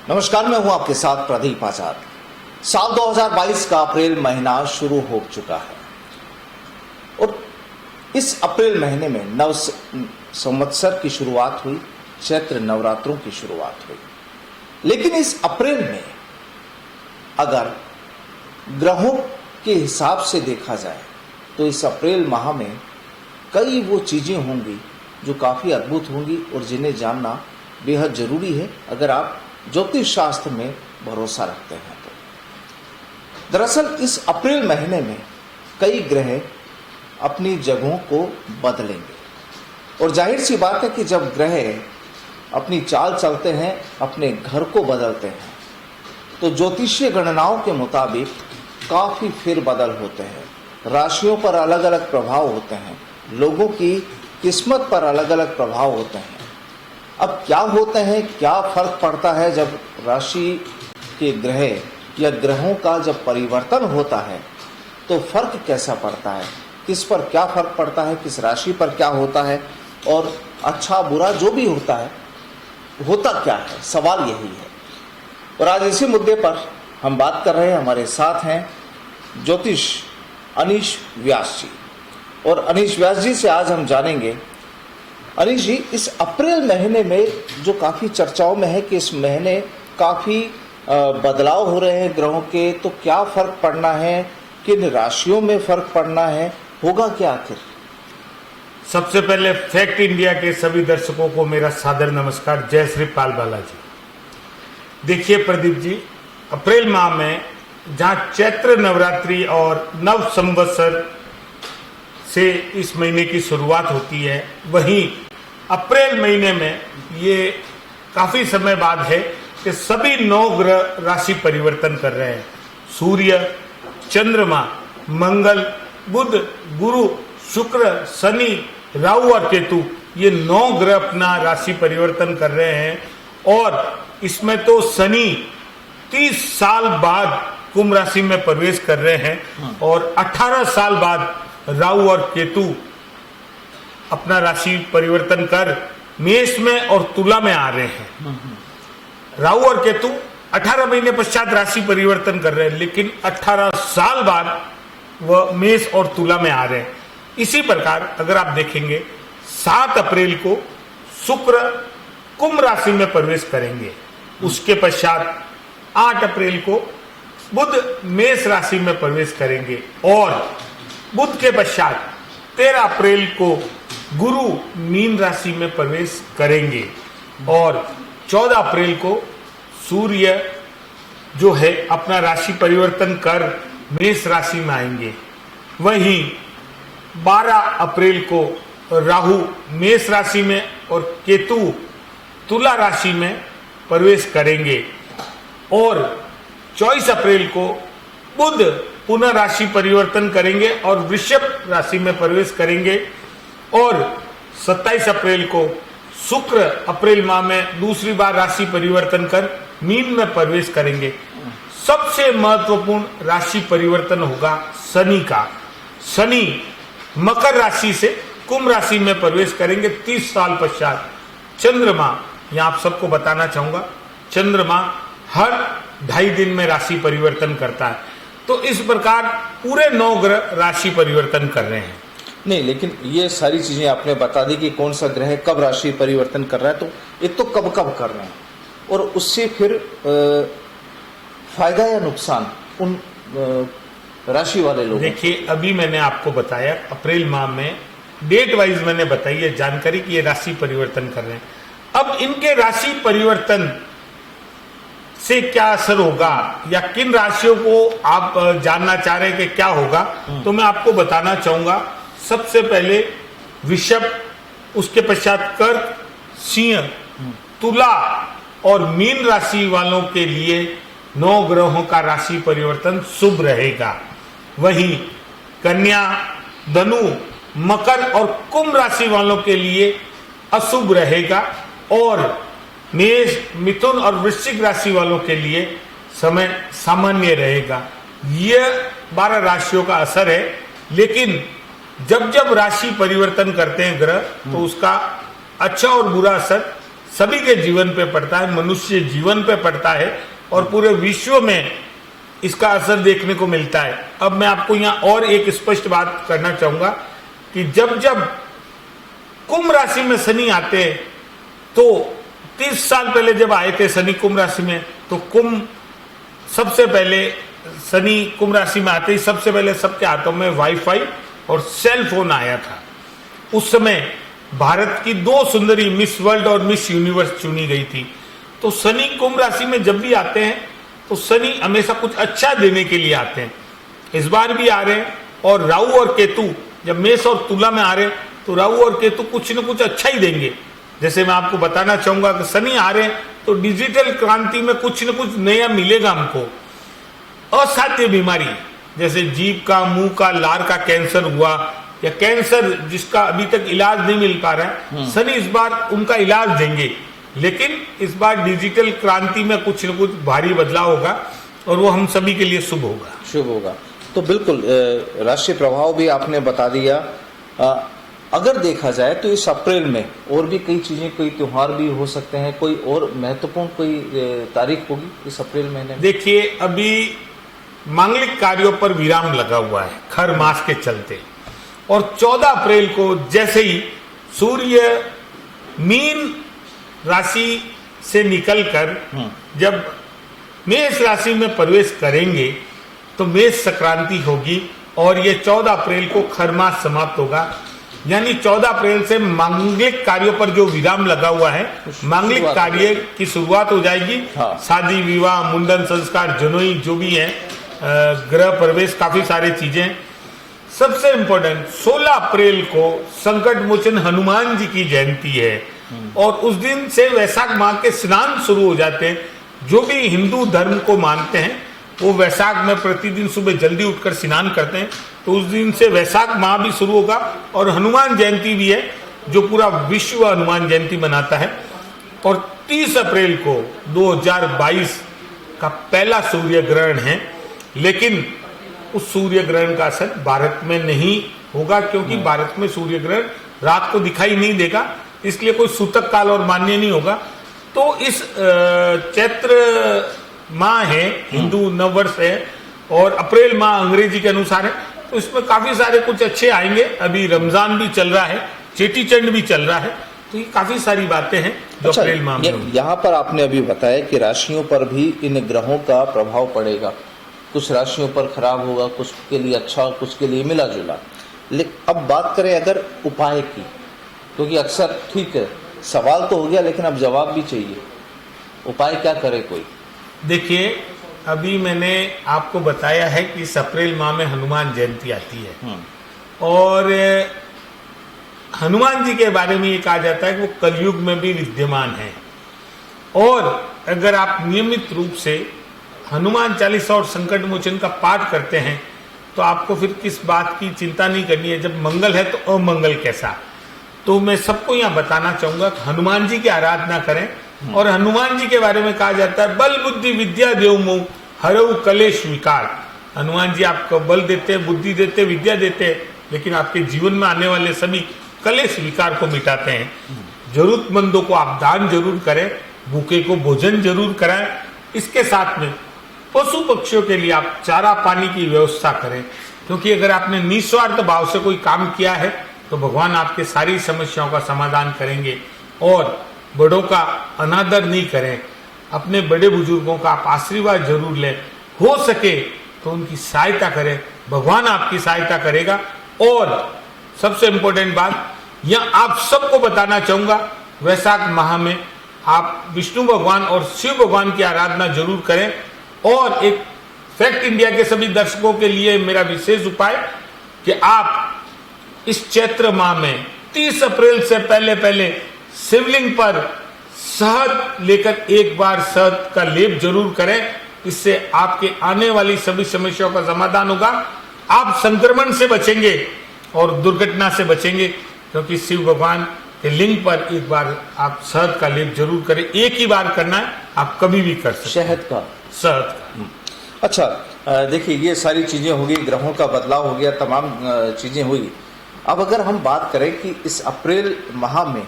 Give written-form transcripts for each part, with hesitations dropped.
नमस्कार, मैं हूं आपके साथ प्रदीप आचार्य। साल 2022 का अप्रैल महीना शुरू हो चुका है और इस अप्रैल महीने में नव संवत्सर की शुरुआत हुई, चैत्र नवरात्रों की शुरुआत हुई। लेकिन इस अप्रैल में अगर ग्रहों के हिसाब से देखा जाए तो इस अप्रैल माह में कई वो चीजें होंगी जो काफी अद्भुत होंगी और जिन्हें जानना बेहद जरूरी है अगर आप ज्योतिष शास्त्र में भरोसा रखते हैं तो। दरअसल इस अप्रैल महीने में कई ग्रह अपनी जगहों को बदलेंगे और जाहिर सी बात है कि जब ग्रह अपनी चाल चलते हैं, अपने घर को बदलते हैं, तो ज्योतिषीय गणनाओं के मुताबिक काफी फेरबदल होते हैं। राशियों पर अलग अलग प्रभाव होते हैं, लोगों की किस्मत पर अलग अलग प्रभाव होते हैं। अब क्या होते हैं, क्या फर्क पड़ता है जब राशि के ग्रह या ग्रहों का जब परिवर्तन होता है तो फर्क कैसा पड़ता है, किस पर क्या फर्क पड़ता है, किस राशि पर क्या होता है और अच्छा बुरा जो भी होता है होता क्या है, सवाल यही है। और आज इसी मुद्दे पर हम बात कर रहे हैं। हमारे साथ हैं ज्योतिष अनीश व्यास जी और अनीश व्यास जी से आज हम जानेंगे। अनीश जी, इस अप्रैल महीने में जो काफ़ी चर्चाओं में है कि इस महीने काफ़ी बदलाव हो रहे हैं ग्रहों के, तो क्या फ़र्क पड़ना है, किन राशियों में फ़र्क पड़ना है, होगा क्या आखिर? सबसे पहले फैक्ट इंडिया के सभी दर्शकों को मेरा सादर नमस्कार। जय श्री पाल बालाजी। देखिए प्रदीप जी, अप्रैल माह में जहाँ चैत्र नवरात्रि और नव संवत्सर से इस महीने की शुरुआत होती है, वहीं अप्रैल महीने में ये काफी समय बाद है कि सभी 9 ग्रह राशि परिवर्तन कर रहे हैं। सूर्य, चंद्रमा, मंगल, बुध, गुरु, शुक्र, शनि, राहु और केतु, ये 9 ग्रह अपना राशि परिवर्तन कर रहे हैं। और इसमें तो शनि 30 साल बाद कुंभ राशि में प्रवेश कर रहे हैं और 18 साल बाद राहु और केतु अपना राशि परिवर्तन कर मेष में और तुला में आ रहे हैं। राहु और केतु 18 महीने पश्चात राशि परिवर्तन कर रहे हैं, लेकिन 18 साल बाद वह मेष और तुला में आ रहे हैं। इसी प्रकार अगर आप देखेंगे 7 अप्रैल को शुक्र कुंभ राशि में प्रवेश करेंगे। उसके पश्चात 8 अप्रैल को बुध मेष राशि में प्रवेश करेंगे और बुध के पश्चात 13 अप्रैल को गुरु मीन राशि में प्रवेश करेंगे और 14 अप्रैल को सूर्य जो है अपना राशि परिवर्तन कर मेष राशि में आएंगे। वहीं 12 अप्रैल को राहु मेष राशि में और केतु तुला राशि में प्रवेश करेंगे और 24 अप्रैल को बुध पुनः राशि परिवर्तन करेंगे और वृषभ राशि में प्रवेश करेंगे और 27 अप्रैल को शुक्र अप्रैल माह में दूसरी बार राशि परिवर्तन कर मीन में प्रवेश करेंगे। सबसे महत्वपूर्ण राशि परिवर्तन होगा शनि का। शनि मकर राशि से कुंभ राशि में प्रवेश करेंगे 30 साल पश्चात। चंद्रमा, यहां आप सबको बताना चाहूंगा, चंद्रमा हर 2.5 दिन में राशि परिवर्तन करता है। तो इस प्रकार पूरे 9 ग्रह राशि परिवर्तन कर रहे हैं। नहीं, लेकिन ये सारी चीजें आपने बता दी कि कौन सा ग्रह कब राशि परिवर्तन कर रहा है, तो एक तो कब कब कर रहे हैं और उससे फिर फायदा या नुकसान उन राशि वाले लोग। देखिए, अभी मैंने आपको बताया अप्रैल माह में डेट वाइज मैंने बताई है जानकारी कि ये राशि परिवर्तन कर रहे हैं। अब इनके राशि परिवर्तन से क्या असर होगा या किन राशियों को आप जानना चाह रहे हैं कि क्या होगा, तो मैं आपको बताना चाहूंगा। सबसे पहले वृषभ, उसके पश्चात कर्क, सिंह, तुला और मीन राशि वालों के लिए 9 ग्रहों का राशि परिवर्तन शुभ रहेगा। वहीं कन्या, धनु, मकर और कुंभ राशि वालों के लिए अशुभ रहेगा और मेष, मिथुन और वृश्चिक राशि वालों के लिए समय सामान्य रहेगा। यह 12 राशियों का असर है। लेकिन जब जब राशि परिवर्तन करते हैं ग्रह तो उसका अच्छा और बुरा असर सभी के जीवन पे पड़ता है, मनुष्य जीवन पे पड़ता है और पूरे विश्व में इसका असर देखने को मिलता है। अब मैं आपको यहाँ और एक स्पष्ट बात करना चाहूंगा कि जब जब कुंभ राशि में शनि आते हैं तो 30 साल पहले जब आए थे शनि कुंभ राशि में, तो कुंभ सबसे पहले शनि कुंभ राशि में आते ही सबसे पहले सबके हाथों में वाईफाई और सेल फोन आया था। उस समय भारत की 2 सुंदरी मिस वर्ल्ड और मिस यूनिवर्स चुनी गई थी। तो शनि कुंभ राशि में जब भी आते हैं तो शनि हमेशा कुछ अच्छा देने के लिए आते हैं। इस बार भी आ रहे हैं। और राहु और केतु जब मेष और तुला में आ रहे हैं तो राहु और केतु कुछ न कुछ अच्छा ही देंगे। जैसे मैं आपको बताना चाहूंगा कि शनि आ रहे हैं तो डिजिटल क्रांति में कुछ न कुछ नया मिलेगा हमको। असाध्य बीमारी जैसे जीभ का, मुंह का, लार का कैंसर हुआ या कैंसर जिसका अभी तक इलाज नहीं मिल पा रहा है, शनि इस बार उनका इलाज देंगे। लेकिन इस बार डिजिटल क्रांति में कुछ न कुछ भारी बदलाव होगा और वो हम सभी के लिए शुभ होगा। तो बिल्कुल राशि प्रभाव भी आपने बता दिया। अगर देखा जाए तो इस अप्रैल में और भी कई चीजें, कोई त्योहार भी हो सकते हैं, कोई और महत्वपूर्ण कोई तारीख होगी इस अप्रैल महीने में? देखिए, अभी मांगलिक कार्यों पर विराम लगा हुआ है खर मास के चलते, और 14 अप्रैल को जैसे ही सूर्य मीन राशि से निकलकर जब मेष राशि में प्रवेश करेंगे तो मेष संक्रांति होगी और ये 14 अप्रैल को खर मास समाप्त होगा। यानी 14 अप्रैल से मांगलिक कार्यों पर जो विराम लगा हुआ है, मांगलिक कार्य की शुरुआत हो जाएगी। हाँ। शादी, विवाह, मुंडन संस्कार, जनोई जो भी है, गृह प्रवेश, काफी सारी चीजें। सबसे इंपॉर्टेंट 16 अप्रैल को संकट मोचन हनुमान जी की जयंती है और उस दिन से वैशाख माह के स्नान शुरू हो जाते हैं। जो भी हिंदू धर्म को मानते हैं वो वैशाख में प्रतिदिन सुबह जल्दी उठकर स्नान करते हैं। तो उस दिन से वैशाख माह भी शुरू होगा और हनुमान जयंती भी है जो पूरा विश्व हनुमान जयंती मनाता है। और 30 अप्रैल को 2022 का पहला सूर्य ग्रहण है, लेकिन उस सूर्य ग्रहण का असर भारत में नहीं होगा क्योंकि भारत में सूर्य ग्रहण रात को दिखाई नहीं देगा, इसलिए कोई सूतक काल और मान्य नहीं होगा। तो इस चैत्र माह है, हिंदू नववर्ष है, और अप्रैल माह अंग्रेजी के अनुसार है, तो इसमें काफी सारे कुछ अच्छे आएंगे। अभी रमजान भी चल रहा है, चेटी चंड भी चल रहा है, तो ये काफी सारी बातें हैं जो अप्रैल माह में। यहाँ पर आपने अभी बताया कि राशियों पर भी इन ग्रहों का प्रभाव पड़ेगा। कुछ राशियों पर खराब होगा, कुछ के लिए अच्छा, कुछ के लिए मिला जुला। लेकिन अब बात करें अगर उपाय की, क्योंकि अक्सर ठीक है सवाल तो हो गया लेकिन अब जवाब भी चाहिए। उपाय क्या करे कोई? देखिए, अभी मैंने आपको बताया है कि इस अप्रैल माह में हनुमान जयंती आती है और हनुमान जी के बारे में ये कहा जाता है कि वो कलयुग में भी विद्यमान है। और अगर आप नियमित रूप से हनुमान चालीसा और संकट मोचन का पाठ करते हैं तो आपको फिर किस बात की चिंता नहीं करनी है। जब मंगल है तो अमंगल कैसा। तो मैं सबको यहाँ बताना चाहूंगा कि हनुमान जी की आराधना करें। और हनुमान जी के बारे में कहा जाता है बल बुद्धि विद्या देव मोह हरऊ कलेश विकार। हनुमान जी आपको बल देते हैं, बुद्धि देते हैं, विद्या देते हैं, लेकिन आपके जीवन में आने वाले सभी कलेश विकार को मिटाते हैं। जरूरतमंदों को आप दान जरूर करें, भूखे को भोजन जरूर कराएं। इसके साथ में पशु पक्षियों के लिए आप चारा पानी की व्यवस्था करें, क्योंकि अगर आपने निस्वार्थ भाव से कोई काम किया है तो भगवान आपके सारी समस्याओं का समाधान करेंगे। और बड़ों का अनादर नहीं करें, अपने बड़े बुजुर्गों का आप आशीर्वाद जरूर लें, हो सके तो उनकी सहायता करें, भगवान आपकी सहायता करेगा। और सबसे इंपॉर्टेंट बात यहाँ आप सबको बताना चाहूंगा, वैशाख माह में आप विष्णु भगवान और शिव भगवान की आराधना जरूर करें। और एक फैक्ट इंडिया के सभी दर्शकों के लिए मेरा विशेष उपाय कि आप इस चैत्र माह में 30 अप्रैल से पहले शिवलिंग पर शहद लेकर एक बार शहद का लेप जरूर करें। इससे आपके आने वाली सभी समस्याओं का समाधान होगा। आप संक्रमण से बचेंगे और दुर्घटना से बचेंगे, क्योंकि शिव भगवान के लिंग पर एक बार आप शहद का लेप जरूर करें। एक ही बार करना है, आप कभी भी कर सकते। शहद का? शहद का। अच्छा, देखिए ये सारी चीजें होगी, ग्रहों का बदलाव हो गया, तमाम चीजें हुई। अब अगर हम बात करें कि इस अप्रैल माह में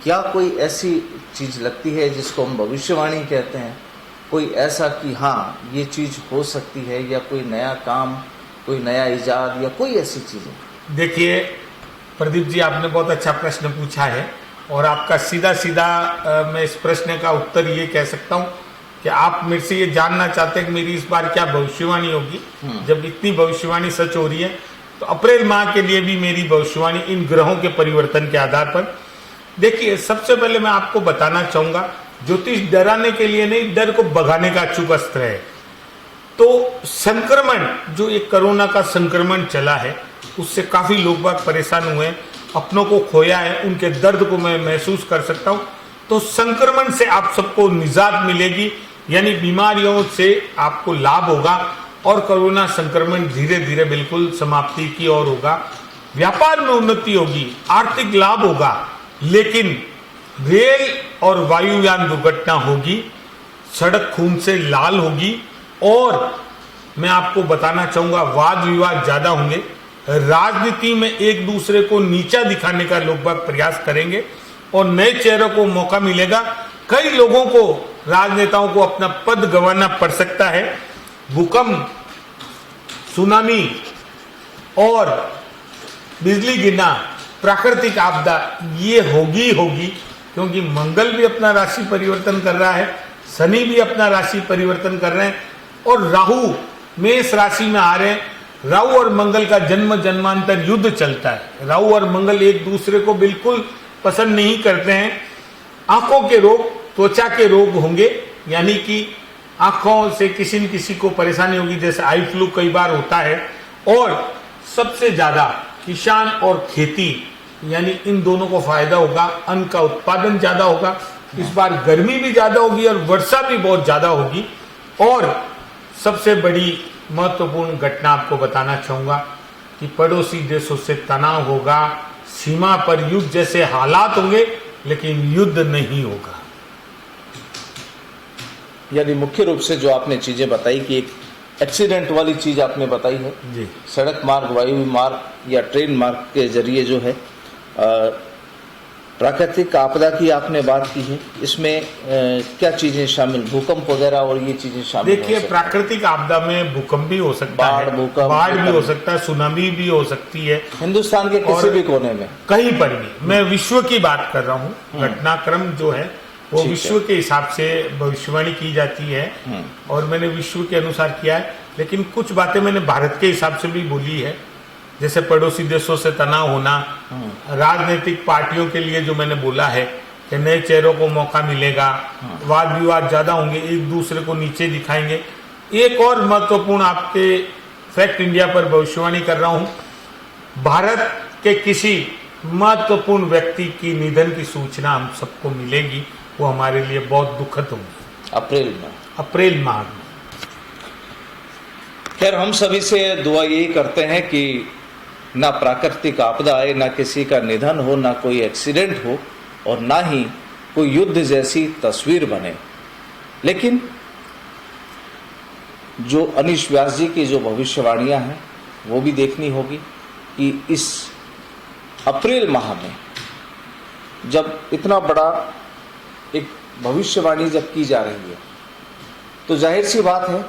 क्या कोई ऐसी चीज लगती है जिसको हम भविष्यवाणी कहते हैं, कोई ऐसा कि हाँ ये चीज हो सकती है, या कोई नया काम, कोई नया इजाद, या कोई ऐसी चीजें? देखिए प्रदीप जी, आपने बहुत अच्छा प्रश्न पूछा है, और आपका सीधा सीधा मैं इस प्रश्न का उत्तर ये कह सकता हूँ कि आप मेरे से ये जानना चाहते हैं कि मेरी इस बार क्या भविष्यवाणी होगी। जब इतनी भविष्यवाणी सच हो रही है, तो अप्रैल माह के लिए भी मेरी भविष्यवाणी इन ग्रहों के परिवर्तन के आधार पर। देखिए, सबसे पहले मैं आपको बताना चाहूंगा, ज्योतिष डराने के लिए नहीं, डर को भगाने का अचूक अस्त्र है। तो संक्रमण, जो एक कोरोना का संक्रमण चला है, उससे काफी लोग बाग परेशान हुए हैं, अपनों को खोया है, उनके दर्द को मैं महसूस कर सकता हूं। तो संक्रमण से आप सबको निजात मिलेगी, यानी बीमारियों से आपको लाभ होगा, और कोरोना संक्रमण धीरे धीरे बिल्कुल समाप्ति की ओर होगा। व्यापार में उन्नति होगी, आर्थिक लाभ होगा, लेकिन रेल और वायुयान दुर्घटना होगी, सड़क खून से लाल होगी, और मैं आपको बताना चाहूंगा वाद विवाद ज्यादा होंगे। राजनीति में एक दूसरे को नीचा दिखाने का लोग बाग प्रयास करेंगे, और नए चेहरों को मौका मिलेगा। कई लोगों को, राजनेताओं को अपना पद गंवाना पड़ सकता है। भूकंप, सुनामी और बिजली गिरना, प्राकृतिक आपदा ये होगी, क्योंकि मंगल भी अपना राशि परिवर्तन कर रहा है, शनि भी अपना राशि परिवर्तन कर रहे हैं, और राहु मेष राशि में आ रहे हैं। राहु और मंगल का जन्म जन्मांतर युद्ध चलता है। राहु और मंगल एक दूसरे को बिल्कुल पसंद नहीं करते हैं। आंखों के रोग, त्वचा के रोग होंगे, यानी कि आंखों से किसी न किसी को परेशानी होगी, जैसे आई फ्लू कई बार होता है। और सबसे ज्यादा किसान और खेती, यानी इन दोनों को फायदा होगा, अन्न का उत्पादन ज्यादा होगा। इस बार गर्मी भी ज्यादा होगी और वर्षा भी बहुत ज्यादा होगी। और सबसे बड़ी महत्वपूर्ण घटना आपको बताना चाहूंगा कि पड़ोसी देशों से तनाव होगा, सीमा पर युद्ध जैसे हालात होंगे, लेकिन युद्ध नहीं होगा। यानी मुख्य रूप से जो आपने चीजें बताई कि एक एक्सीडेंट वाली चीज आपने बताई है जी, सड़क मार्ग, वायु मार्ग या ट्रेन मार्ग के जरिए जो है प्राकृतिक आपदा की आपने बात की है। इसमें क्या चीजें शामिल, भूकंप वगैरह और ये चीजें शामिल? देखिए, प्राकृतिक आपदा में भूकंप भी हो सकता बाढ़, है, भूकंप, बाढ़ भी हो सकता है, सुनामी भी हो सकती है, हिंदुस्तान के किसी भी कोने में, कहीं पर भी। मैं विश्व की बात कर रहा हूँ। घटनाक्रम जो है वो विश्व के हिसाब से भविष्यवाणी की जाती है, और मैंने विश्व के अनुसार किया है। लेकिन कुछ बातें मैंने भारत के हिसाब से भी बोली है, जैसे पड़ोसी देशों से तनाव होना, राजनीतिक पार्टियों के लिए जो मैंने बोला है कि नए चेहरों को मौका मिलेगा, वाद विवाद ज्यादा होंगे, एक दूसरे को नीचे दिखाएंगे। एक और महत्वपूर्ण आपके फैक्ट इंडिया पर भविष्यवाणी कर रहा हूं, भारत के किसी महत्वपूर्ण व्यक्ति की निधन की सूचना हम सबको मिलेगी, वो हमारे लिए बहुत दुखद होगी अप्रैल माह में। खैर, हम सभी से दुआ यही करते हैं कि ना प्राकृतिक आपदा आए, ना किसी का निधन हो, ना कोई एक्सीडेंट हो, और ना ही कोई युद्ध जैसी तस्वीर बने। लेकिन जो अनीश व्यास जी की जो भविष्यवाणियां हैं वो भी देखनी होगी कि इस अप्रैल माह में जब इतना बड़ा एक भविष्यवाणी जब की जा रही है, तो जाहिर सी बात है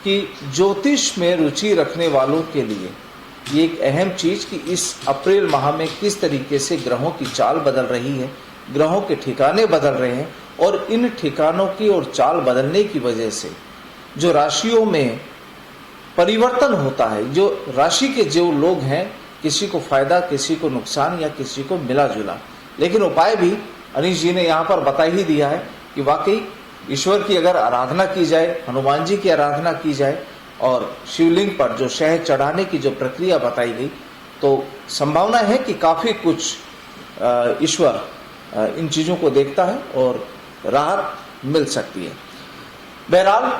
कि ज्योतिष में रुचि रखने वालों के लिए ये एक अहम चीज कि इस अप्रैल माह में किस तरीके से ग्रहों की चाल बदल रही है, ग्रहों के ठिकाने बदल रहे हैं, और इन ठिकानों की और चाल बदलने की वजह से जो राशियों में परिवर्तन होता है, जो राशि के जो लोग हैं, किसी को फायदा, किसी को नुकसान, या किसी को मिला जुला। लेकिन उपाय भी अनीश जी ने यहाँ पर बता ही दिया है कि वाकई ईश्वर की अगर आराधना की जाए, हनुमान जी की आराधना की जाए, और शिवलिंग पर जो शहद चढ़ाने की जो प्रक्रिया बताई गई, तो संभावना है कि काफी कुछ ईश्वर इन चीजों को देखता है और राहत मिल सकती है। बहरहाल,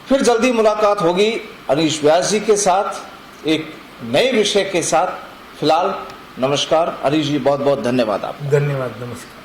फिर जल्दी मुलाकात होगी अनीश व्यास जी के साथ एक नए विषय के साथ। फिलहाल नमस्कार अनीश जी, बहुत बहुत धन्यवाद आपका। धन्यवाद, नमस्कार।